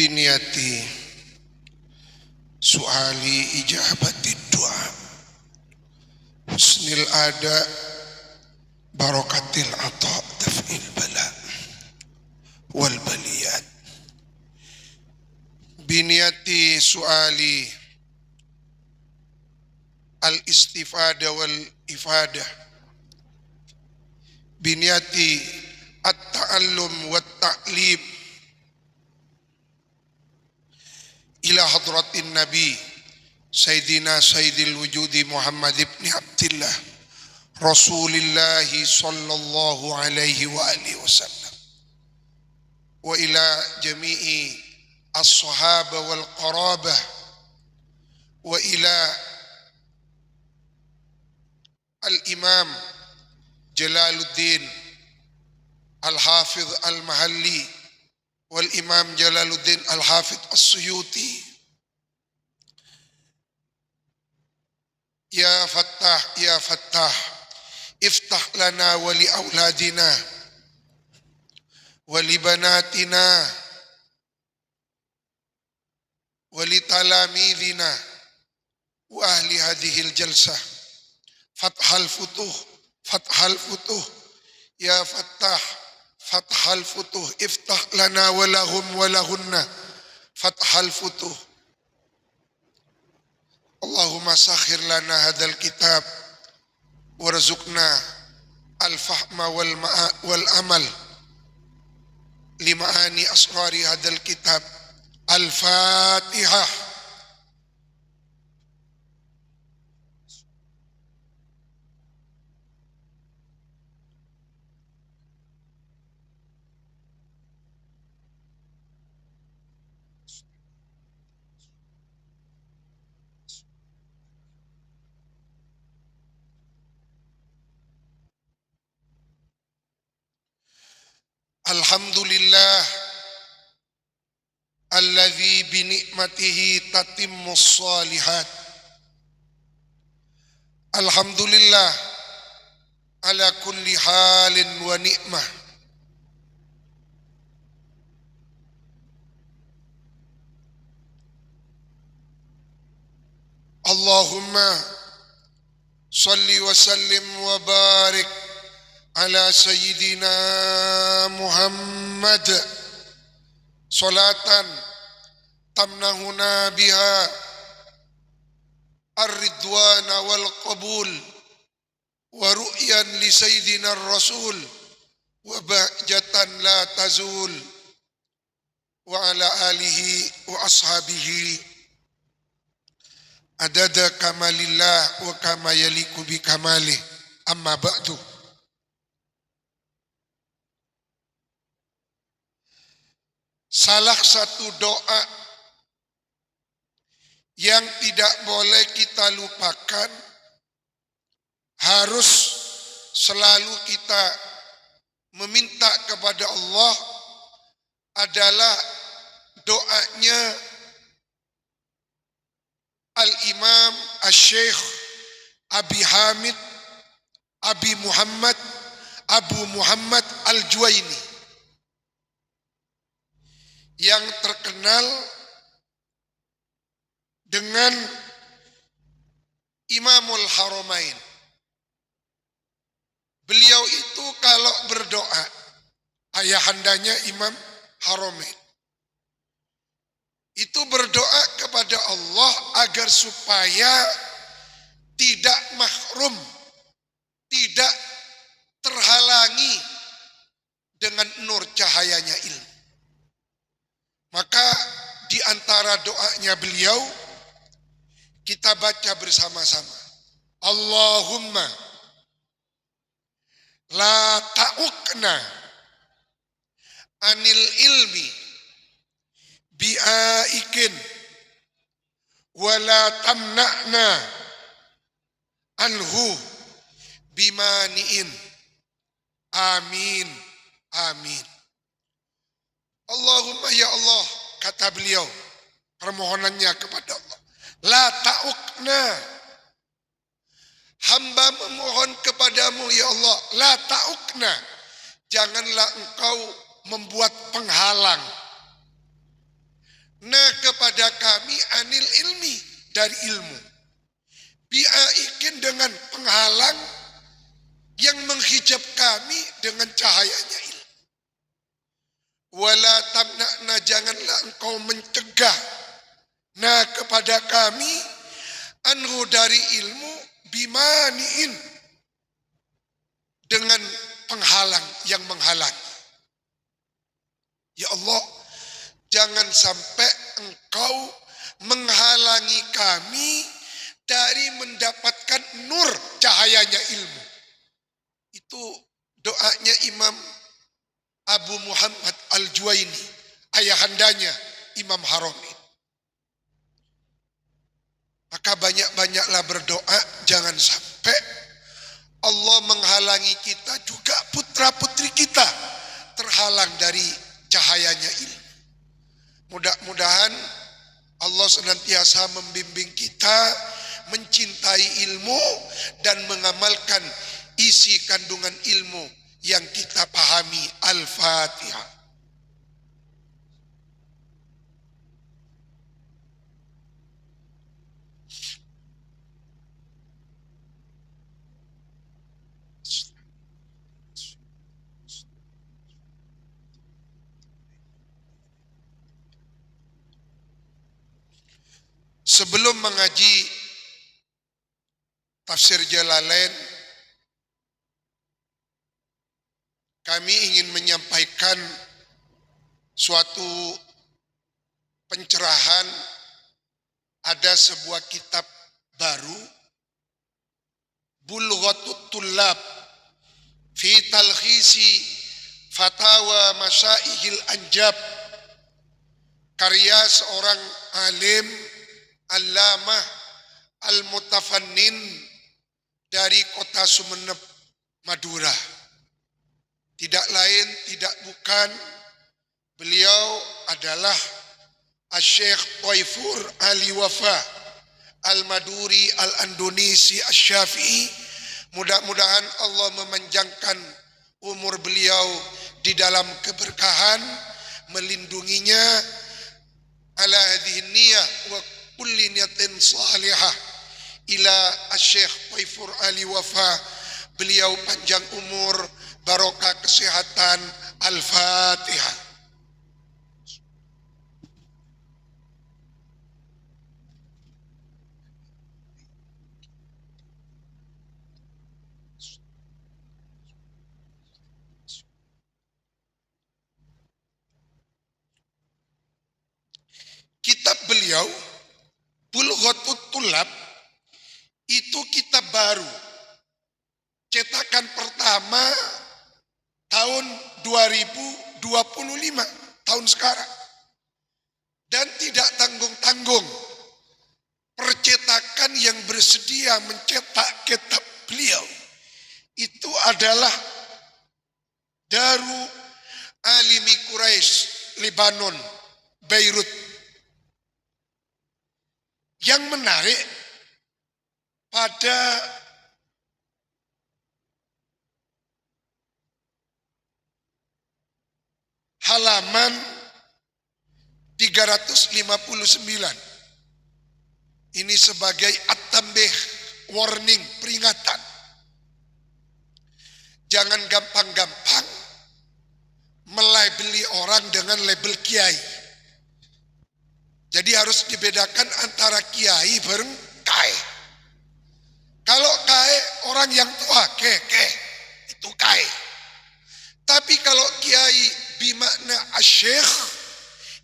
biniyati su'ali ijabati du'a husnil ada barakatil ata daf'il bala wal baliyat. Biniyati su'ali al istifada wal ifada, biniyati at-ta'allum wat ta'lim ila hadratin nabi sayyidina sayyidil wujudi Muhammad ibn Abdillah Rasulillah sallallahu alaihi wa alihi wasallam wa ila jami'i as-sahaba wal qarabah wa ila al-imam Jalaluddin al-Hafidh al-Mahalli wal Imam Jalaluddin al-Hafidh as-Suyuti. Ya Fattah, iftah lana wa li auladina wa li banatina wa li talamidina wa ahli hadhil jalsah. Fathal futuh, ya Fattah, fathal futuh, iftah lana wa lahum wa lahunna, fathal futuh. Allahumma sakhir lana hadal kitab warzuqna al-fahma wal amal lima'ani asrari hadal kitab. Al-Fatihah. Alhamdulillah alladzi bi ni'matihi tatimmus shalihat. Alhamdulillah ala kulli halin wa ni'mah. Allahumma salli wa sallim wa barik ala sayyidina Muhammad salatan tamnahuna biha ar-ridwana wal qabul wa ru'yan li sayyidina ar-rasul wa bahjatan la tazul wa ala alihi wa ashabihi adada kamalillah wa kama yaliku bi kamalih. Amma ba'du. Salah satu doa yang tidak boleh kita lupakan, harus selalu kita meminta kepada Allah adalah doanya Al-Imam Asy-Syaikh Abu Muhammad Al-Juwaini yang terkenal dengan Imamul Haramain. Beliau itu kalau berdoa, ayahandanya Imam Haramain, itu berdoa kepada Allah agar supaya tidak mahrum, tidak terhalangi dengan nur cahayanya ilmu. Maka di antara doanya beliau kita baca bersama-sama. Allahumma la ta'ukna anil ilmi bi'aikin wa la tamna'na anhu bimani'in. Amin. Amin. Allahumma ya Allah, kata beliau, permohonannya kepada Allah. La ta'ukna, hamba memohon kepadamu ya Allah. La ta'ukna, janganlah engkau membuat penghalang Nah kepada kami anil ilmi, dari ilmu. Biaikin dengan penghalang yang menghijab kami dengan cahayanya ilmu. Wala tamna'na, janganlah engkau mencegah nah kepada kami anhu dari ilmu bimaniin, dengan penghalang yang menghalangi. Ya Allah, jangan sampai engkau menghalangi kami dari mendapatkan nur cahayanya ilmu. Itu doanya Imam Abu Muhammad Al-Juwaini, ayahandanya Imam Haramain. Maka banyak-banyaklah berdoa, jangan sampai Allah menghalangi kita juga putra-putri kita terhalang dari cahayanya ilmu. Mudah-mudahan Allah senantiasa membimbing kita mencintai ilmu dan mengamalkan isi kandungan ilmu yang kita pahami. Al-Fatihah. Sebelum mengaji tafsir Jalalain, kami ingin menyampaikan suatu pencerahan. Ada sebuah kitab baru, Bulghatut Tullab fi Talkhisi Fatawa Masyaihil Anjab, karya seorang alim Allamah Al-Mutafannin dari kota Sumeneb, Madura. Tidak lain, tidak bukan, beliau adalah Asy-Syaikh Thaifur Ali Wafa Al-Maduri Al-Andonisi Asy-Syafi'i. Mudah-mudahan Allah memanjangkan umur beliau di dalam keberkahan, melindunginya ala hadhihi niyah wa kulli niyatin salihah ila Asy-Syaikh Thaifur Ali Wafa. Beliau panjang umur, barokah kesehatan. Al-Fatihah. Kitab beliau Bulghatut Tullab itu kitab baru, cetakan pertama tahun 2025, tahun sekarang. Dan tidak tanggung-tanggung percetakan yang bersedia mencetak kitab beliau itu adalah Daru Alimi Quraisy, Lebanon, Beirut. Yang menarik, pada halaman 359, ini sebagai at-tambih, warning, peringatan. Jangan gampang-gampang melabeli orang dengan label kiai. Jadi harus dibedakan antara kiai bareng kae. Kalau kae orang yang tua, keke, itu kae. Tapi kalau kiai bimakna asyikh,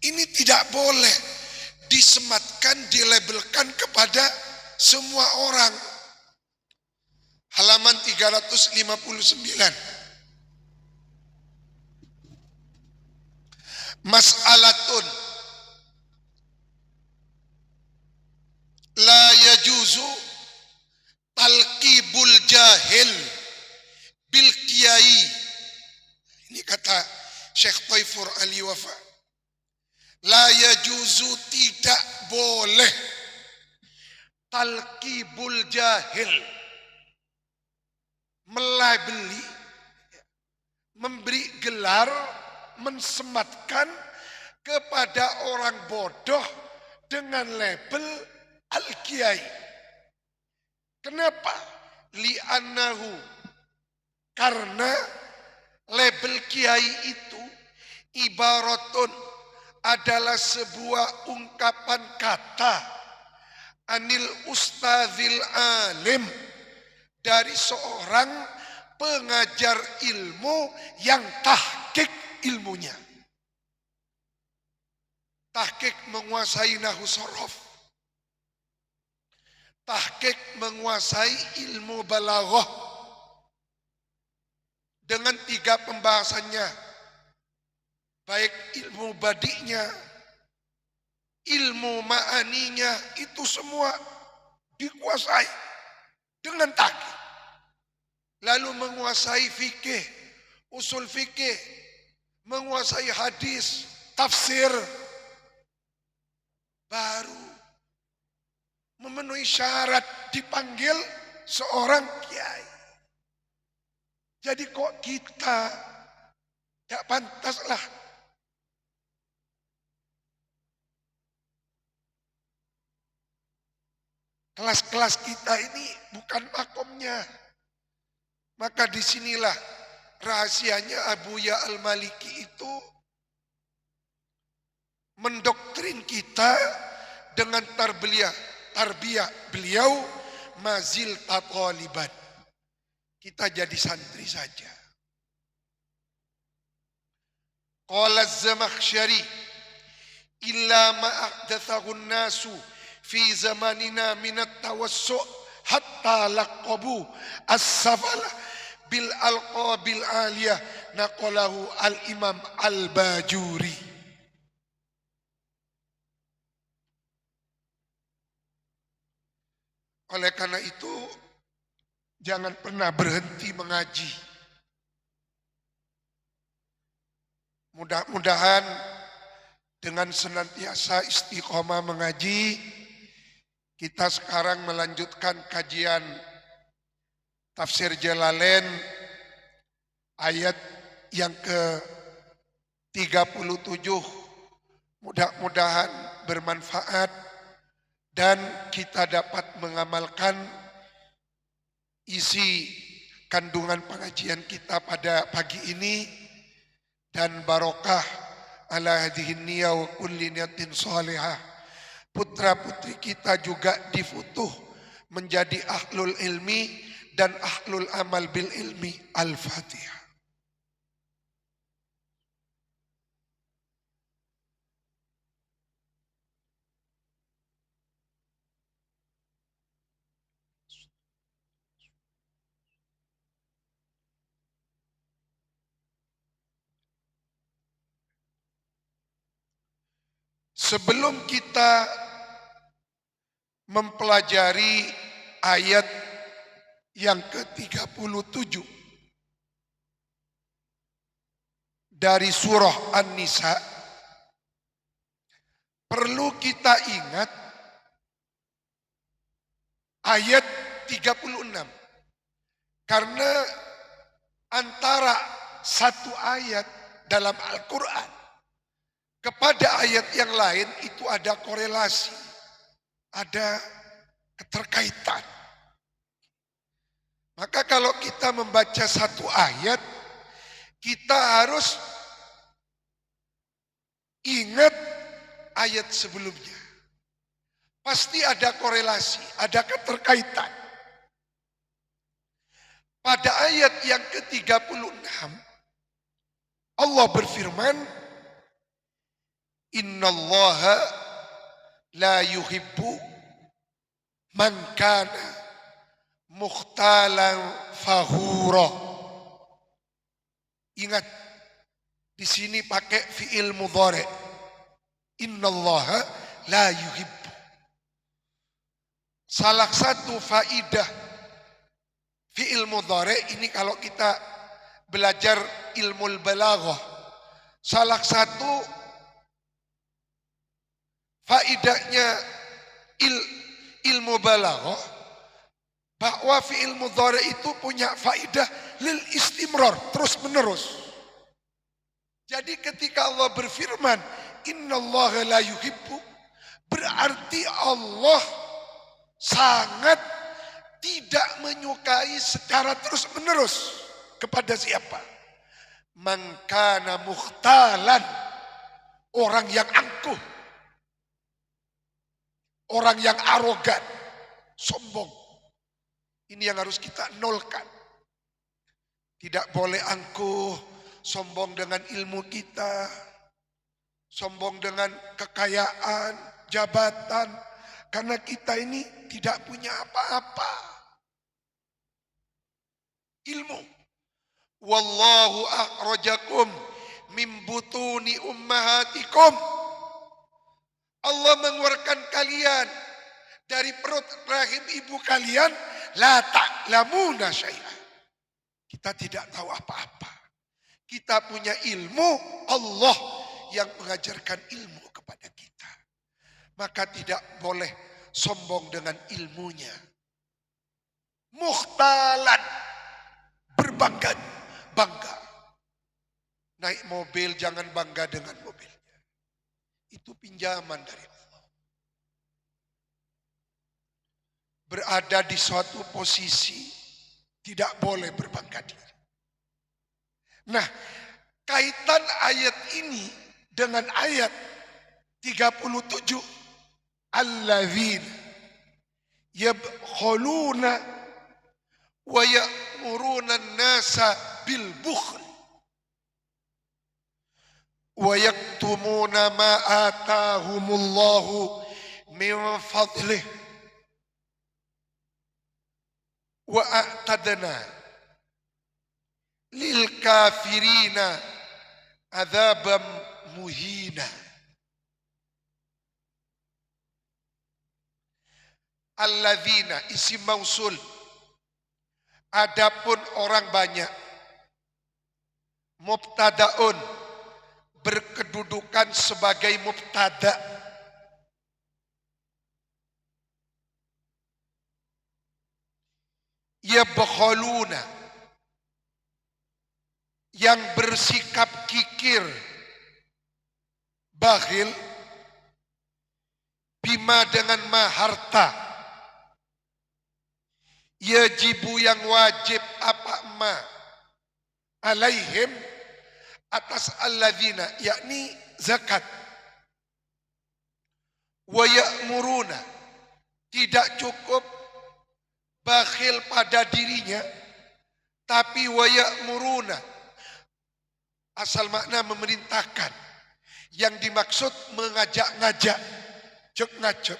ini tidak boleh disematkan, dilabelkan kepada semua orang. Halaman 359. Mas'alatun la yajuzu talqibul jahil bil kiai. Ini kata Syekh Thaifur Ali Wafa. La yajuzu, tidak boleh, talqibul jahil, melabeli, memberi gelar, mensematkan kepada orang bodoh dengan label Al-Kiai. Kenapa? Li'annahu, karena label Kiai itu ibaratun, adalah sebuah ungkapan kata anil ustadzil alim, dari seorang pengajar ilmu yang tahqiq ilmunya. Tahqiq menguasai nahwu sorof, tahqiq menguasai ilmu balaghah dengan 3 pembahasannya, baik ilmu badinya, ilmu ma'aninya, itu semua dikuasai dengan tahqiq. Lalu menguasai fikih, usul fikih, menguasai hadis, tafsir, baru memenuhi syarat dipanggil seorang kiai. Jadi kok kita tidak pantaslah kelas-kelas kita ini bukan makomnya. Maka disinilah rahasianya Abu Ya Al-Maliki itu mendoktrin kita dengan tarbiyah beliau mazil tatoliban. Kita jadi santri saja. Qala Az-Zamakhsyari illa ma ahdathahu an-nasu fi zamanina minat tawassu' hatta laqabu as-safala bil alqabil aliyah, naqalahu al-imam al-Bajuri. Oleh karena itu jangan pernah berhenti mengaji. Mudah-mudahan dengan senantiasa istiqomah mengaji, kita sekarang melanjutkan kajian tafsir Jalalain ayat yang ke-37. Mudah-mudahan bermanfaat dan kita dapat mengamalkan isi kandungan pengajian kita pada pagi ini, dan barokah ala hadhihi niyah wa kulli niyatin salihah. Putra-putri kita juga difutuh menjadi ahlul ilmi dan ahlul amal bil ilmi. Al-Fatihah. Sebelum kita mempelajari ayat yang ke-37 dari surah An-Nisa, perlu kita ingat ayat 36. Karena antara satu ayat dalam Al-Quran kepada ayat yang lain itu ada korelasi, ada keterkaitan. Maka kalau kita membaca satu ayat, kita harus ingat ayat sebelumnya. Pasti ada korelasi, ada keterkaitan. Pada ayat yang ke-36, Allah berfirman, Innallaha la yuhibbu man kana mukhtalan fakhura. Ingat, di sini pakai fi'il mudhari. Innallaha la yuhibbu. Salah satu faidah fi'il mudhari ini kalau kita belajar ilmu balaghah, salah satu faidahnya ilmu balaghah bahwa fi'il mudhari itu punya faidah lil istimrar, terus menerus. Jadi ketika Allah berfirman innallaha la yuhibbu, berarti Allah sangat tidak menyukai secara terus-menerus kepada siapa? Man kana mukhtalan, orang yang angkuh, orang yang arogan, sombong. Ini yang harus kita nolkan. Tidak boleh angkuh, sombong dengan ilmu kita, sombong dengan kekayaan, jabatan, karena kita ini tidak punya apa-apa. Ilmu. Wallahu akhrajakum min butuni ummahatikum. Allah mengeluarkan kalian dari perut rahim ibu kalian, la ta'lamuna syai'an. Kita tidak tahu apa-apa. Kita punya ilmu, Allah yang mengajarkan ilmu kepada kita. Maka tidak boleh sombong dengan ilmunya. Mukhtalan, berbangga, bangga. Naik mobil jangan bangga dengan mobilnya. Itu pinjaman dari Allah. Berada di suatu posisi tidak boleh berbangga diri. Nah, kaitan ayat ini dengan ayat 37, alladzina yabkhuluna wa ya'muruna an-nasa bil bukhl wa yaktumuna ma atahumullahu min fadlih wa a'tadna lil kafirina adzabam muhina. Alladzina isim mausul. Adapun orang banyak. Mubtadaun berkedudukan sebagai mubtada. Yabkhuluna, yang bersikap kikir, bakhil, bima dengan maharta, yajibu yang wajib apa ma, alaihim atas alladzina, yakni zakat. Wa ya'muruna, tidak cukup bakhil pada dirinya, tapi wa ya'muruna asal makna memerintahkan. Yang dimaksud mengajak-ngajak, ngajak.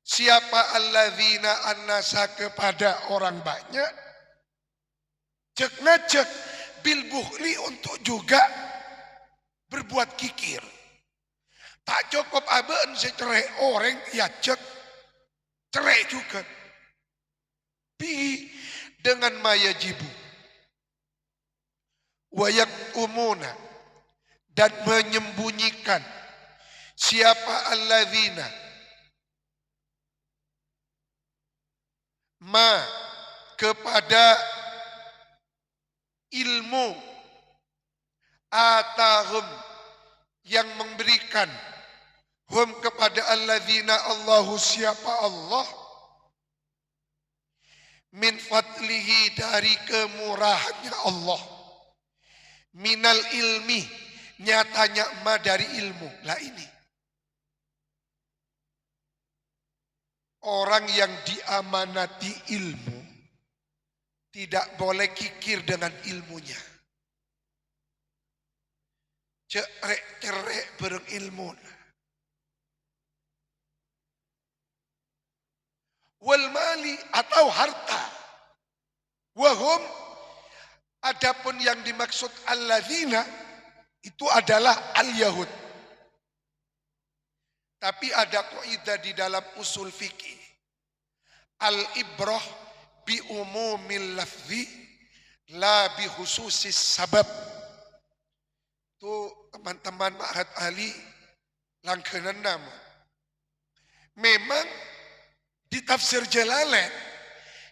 Siapa alladzina annasa kepada orang banyak, ngajak bil bukhli untuk juga berbuat kikir. Tak cukup aben cerai orang ya cerai juga. Bi dengan mayajibu. Wayak umuna, dan menyembunyikan siapa alladzina ma kepada ilmu atahum yang memberikan hum kepada alladzina Allahu siapa Allah min fadlihi dari kemurahannya Allah. Minal ilmi, nyatanya ma dari ilmu. Lah ini orang yang diamanati ilmu tidak boleh kikir dengan ilmunya. Cerek berilmu. Wal mali atau harta. Wahum, adapun yang dimaksud alladzina itu adalah al-Yahud. Tapi ada kaidah di dalam usul fikih. Al-ibrah bi umumil lafzi la bi khususis sabab. Itu teman-teman Ma'had Ali langkenan nama. Memang di tafsir Jalalain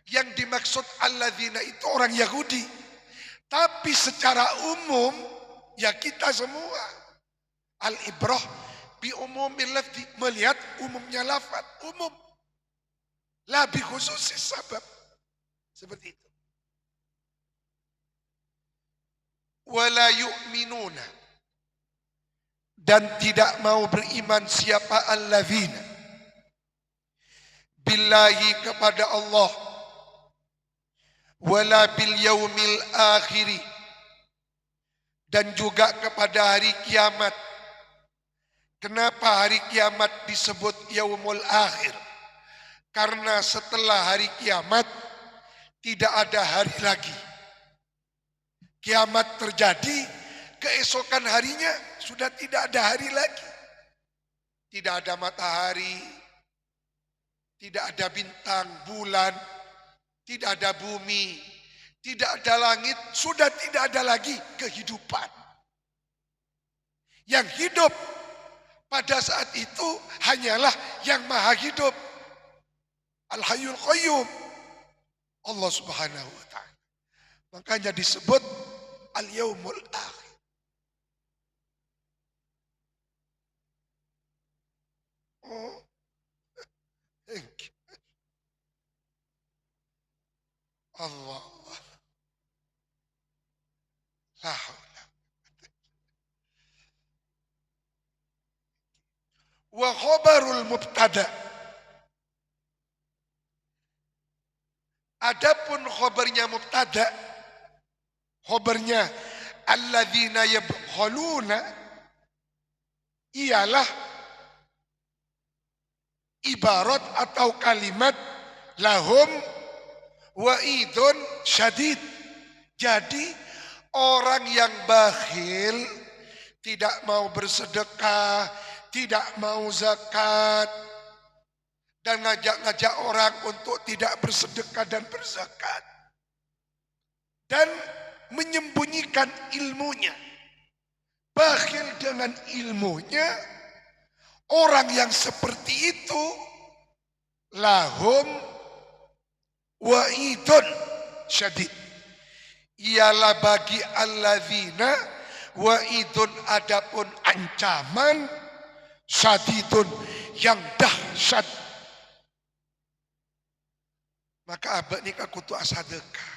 yang dimaksud alladzina itu orang Yahudi. Tapi secara umum ya kita semua. Al-ibrah bi umumil lafzi, melihat umumnya lafaz, umum. La bi khususis sabab. Seperti itu. Wala yu'minuna, dan tidak mau beriman siapa alladzina, billahi kepada Allah, wala bil yaumil akhiri, dan juga kepada hari kiamat. Kenapa hari kiamat disebut yaumul akhir? Karena setelah hari kiamat tidak ada hari lagi. Kiamat terjadi, keesokan harinya sudah tidak ada hari lagi. Tidak ada matahari, tidak ada bintang, bulan, tidak ada bumi, tidak ada langit, sudah tidak ada lagi kehidupan. Yang hidup pada saat itu hanyalah yang maha hidup. Al-Hayyul Qayyum, Allah Subhanahu wa ta'ala. Makanya disebut Al-Yaumul Akhir. Oh, thank you. Allah. La haula. Wa khabarul mubtada. Adapun khabarnya mubtada, khabarnya alladzina yabkhaluna, ialah ibarat atau kalimat lahum wa'idun syadid. Jadi orang yang bakhil, tidak mau bersedekah, tidak mau zakat, dan ngajak-ngajak orang untuk tidak bersedekah dan berzakat, dan menyembunyikan ilmunya, bakhil dengan ilmunya, orang yang seperti itu lahum wa'idun syadid, ialah bagi alladzina wa'idun, adapun ancaman, syadidun yang dahsyat. Maka abad ni kutu asadekah,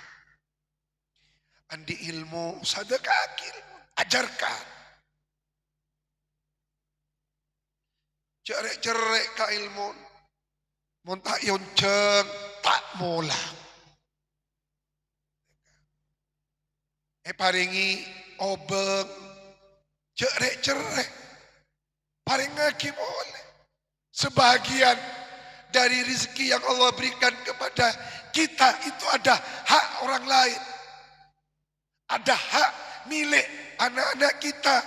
andi ilmu sadekah ilmu, ajarkan. Cerek-cerek ka ilmu, montak yonceng tak mola. Paringi obeng, cerek-cerek, paring ngaki boleh. Sebahagian dari rezeki yang Allah berikan kepada kita itu ada hak orang lain. Ada hak milik anak-anak kita.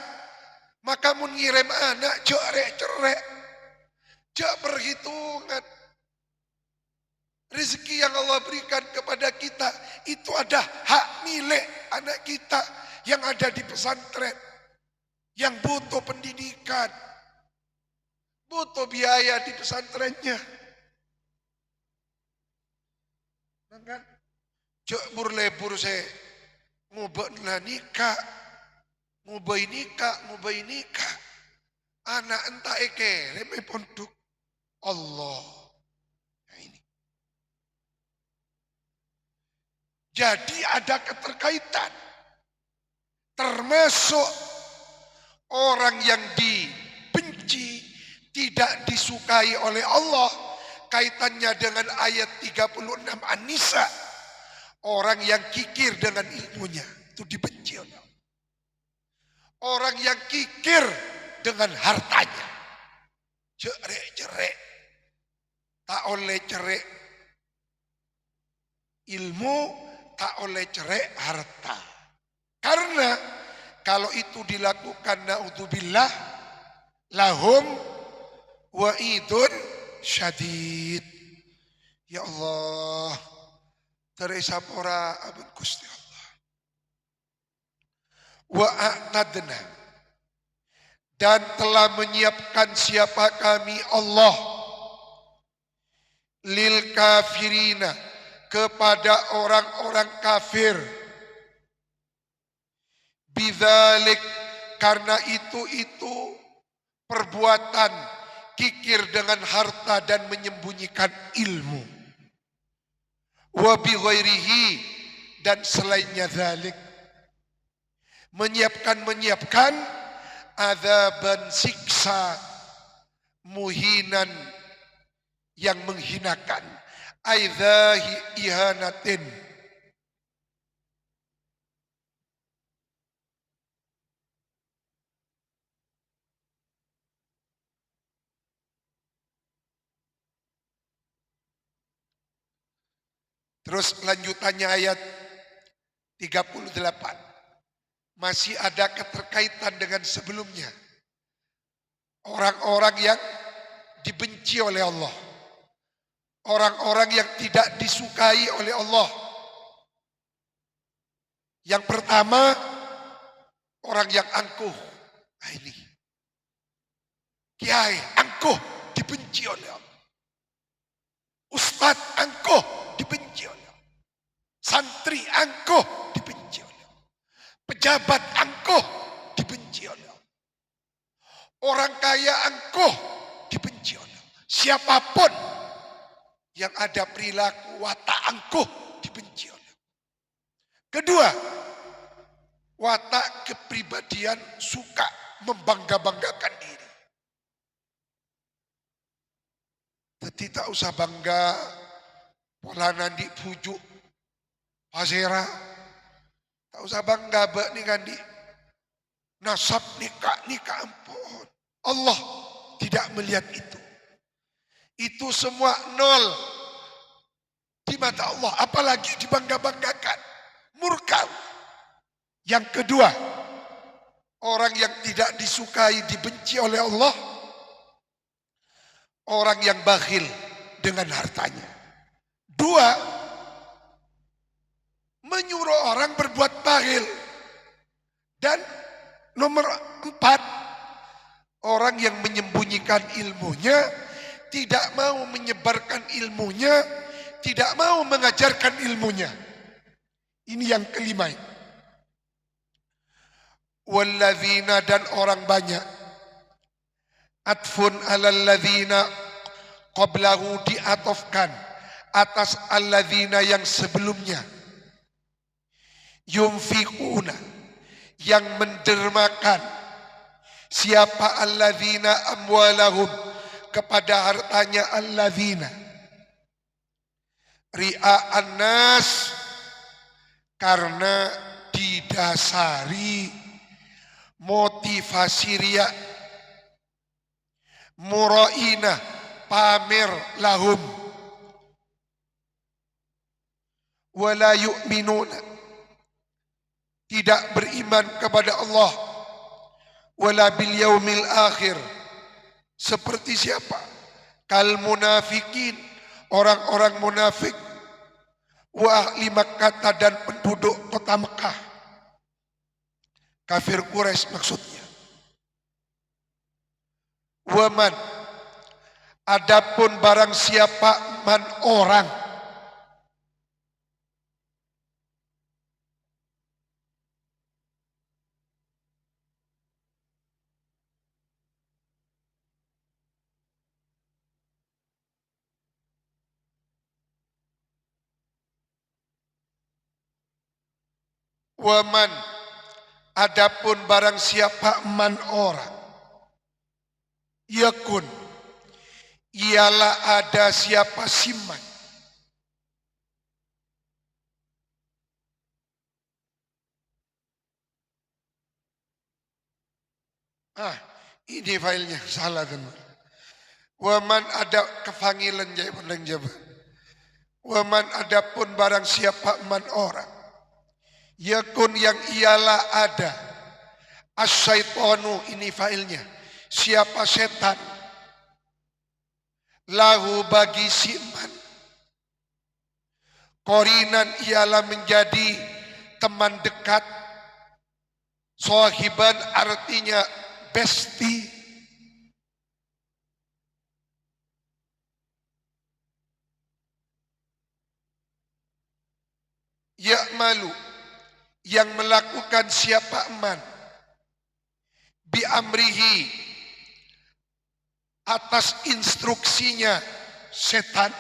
Maka mengirim anak cerek-cerek, jak perhitungan. Rezeki yang Allah berikan kepada kita itu ada hak milik anak kita yang ada di pesantren, yang butuh pendidikan, butuh biaya di pesantrennya. Kan cek burlebur saya ngubah nikah, ngubah nikah, anak entah eke leme pondok Allah. Nah ini. Jadi ada keterkaitan, termasuk orang yang dibenci, tidak disukai oleh Allah. Kaitannya dengan ayat 36 An-Nisa. Orang yang kikir dengan ilmunya itu dibenci oleh Allah. Orang yang kikir dengan hartanya, cerek-cerek, tak oleh cerek ilmu, tak oleh cerek harta. Karena kalau itu dilakukan naudzubillah, lahum wa'idun syadid. Ya Allah, teresapora abad Gusti Allah. Wa a'tadna, dan telah menyiapkan siapa kami Allah, lil kafirina, kepada orang-orang kafir, bidzalik, karena itu perbuatan kikir dengan harta dan menyembunyikan ilmu. Wa bi ghairihi, dan selainnya dzalik. Menyiapkan azaban siksa muhinan yang menghinakan, aidha ihanatin. Terus lanjutannya ayat 38. Masih ada keterkaitan dengan sebelumnya. Orang-orang yang dibenci oleh Allah. Orang-orang yang tidak disukai oleh Allah. Yang pertama, orang yang angkuh. Nah ini. Kiai angkuh dibenci oleh Allah. Ustadz angkuh dibenci oleh Allah. Santri angkuh dibenci oleh Allah. Pejabat angkuh dibenci oleh Allah. Orang kaya angkuh dibenci oleh Allah. Siapapun yang ada perilaku watak angkuh dibenci oleh Allah. Kedua, watak kepribadian suka membangga-banggakan diri. Jadi tak usah bangga pola nanti pujuk pasera. Tak usah bangga nih kandi nasab nikah ampun. Allah tidak melihat itu. Itu semua nol di mata Allah, apalagi dibangga-banggakan. Murka. Yang kedua, orang yang tidak disukai, dibenci oleh Allah, orang yang bakhil dengan hartanya. Dua, menyuruh orang berbuat bakhil. Dan nomor 4, orang yang menyembunyikan ilmunya, tidak mau menyebarkan ilmunya, tidak mau mengajarkan ilmunya. Ini yang kelima. Walladzina, dan orang banyak. Atfun alal ladzina qablahu, diatofkan atas alladzina yang sebelumnya. Yunfiquna, yang mendermakan. Siapa alladzina amwalahum, kepada hartanya alladzina. Ria'an nas, karena didasari motivasi riya. Mura'ina, pamer lahum. Wala yu'minuna, tidak beriman kepada Allah. Wala bil yaumil akhir, seperti siapa? Kal munafikin, orang-orang munafik. Wa ahli Makkah, dan penduduk kota Mekah. Kafir Quraisy maksudnya. Waman, adapun barang siapa, man orang. Waman, adapun barang siapa, man orang. Yakun, ialah ada siapa siman. Ini filenya salah teman. Waman, ada kepanggilan jawab. Waman, adapun barang siapa, man orang. Yakun, yang ialah ada. As-syaitonu, ini failnya. Siapa setan. Lahu, bagi siman. Qorinan, ialah menjadi teman dekat. Sahiban, artinya besti. Ya'malu, yang melakukan siapa man. Bi amrihi, atas instruksinya setan.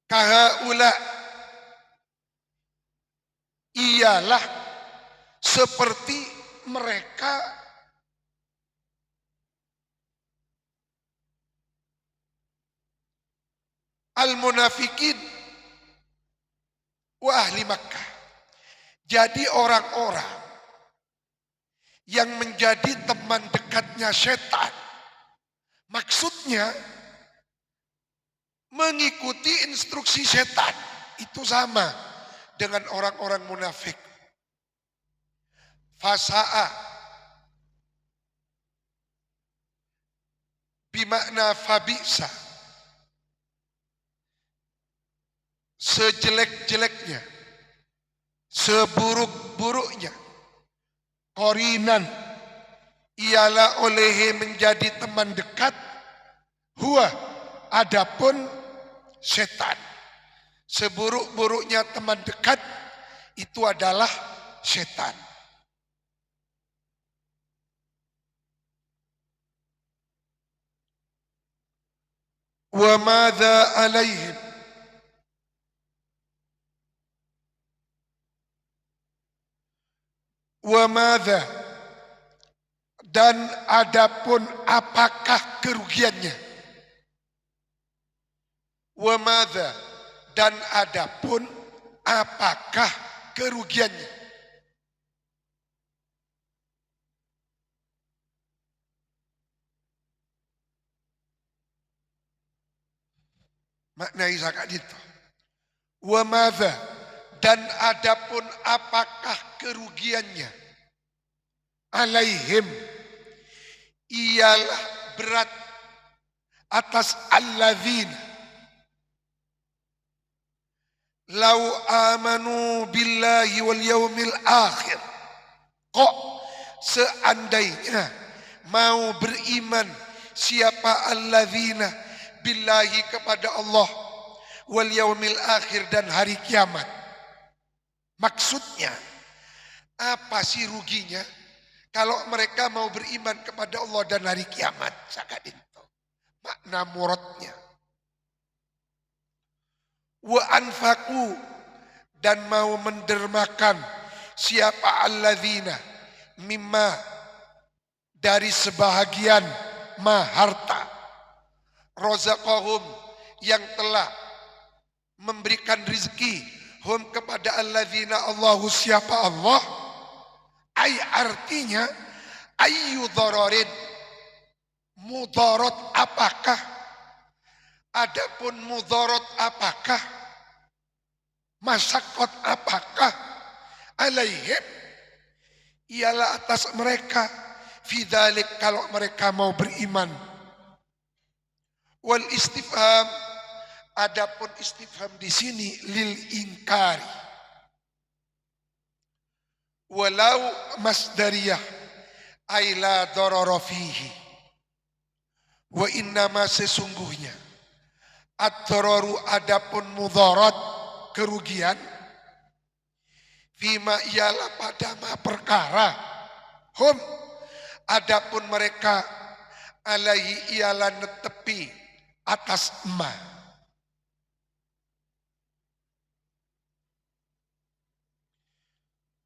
Kahaula ialah seperti mereka al-munafikin wa ahli Makkah. Jadi orang-orang yang menjadi teman dekatnya setan, maksudnya mengikuti instruksi setan. Itu sama dengan orang-orang munafik. Fasa'a bimakna fabisa, sejelek-jeleknya, seburuk-buruknya. Qorinan ialah oleh menjadi teman dekat. Huwa adapun setan, seburuk-buruknya teman dekat itu adalah setan. Wa madza alaihim, wa madza, dan adapun apakah kerugiannya. Wa madza, dan adapun apakah kerugiannya. Maknai zakat itu. Wa madza, dan adapun apakah kerugiannya. Alaihim, ialah berat atas alladzina lau amanu billahi wal yaumil akhir. Kok seandainya mau beriman siapa alladzina billahi kepada Allah, wal yaumil akhir dan hari kiamat. Maksudnya apa sih ruginya kalau mereka mau beriman kepada Allah dan hari kiamat? Zakat itu makna muradnya. Wa anfaqu, dan mau mendermakan siapa alladzina mimma, dari sebahagian ma harta, rozaqahum, yang telah memberikan rizki, hum kepada alladzina Allahu, siapa Allah. Ay, artinya ayu dhararin, mudarat apakah, adapun mudarat apakah, masyakot apakah, alaihim ialah atas mereka, fidzalik kalau mereka mau beriman. Wal istifham, adapun istifham di sini lil ingkari. Walau masdariyah ay la darara fihi. Wa innama, sesungguhnya, ad-dararu adapun mudarat kerugian, fima ialah pada ma perkara, hum adapun mereka, alaihi ialah netepi atas ma.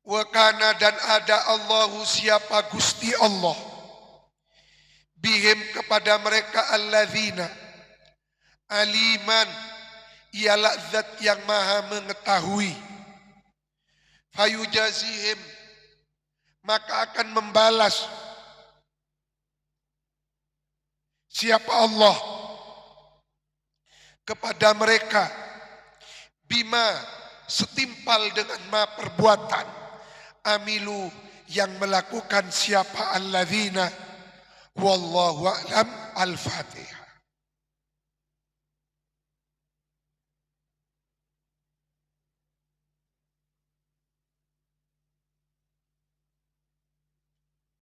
Wa kana, dan ada Allahu, siapa Gusti Allah, bihim kepada mereka, alladzina aliman ialah zat yang maha mengetahui, fayujazihim, maka akan membalas siapa Allah kepada mereka, bima, setimpal dengan ma perbuatan, amilu, yang melakukan siapa alladzina. Wallahu a'lam. Al-Fatihah.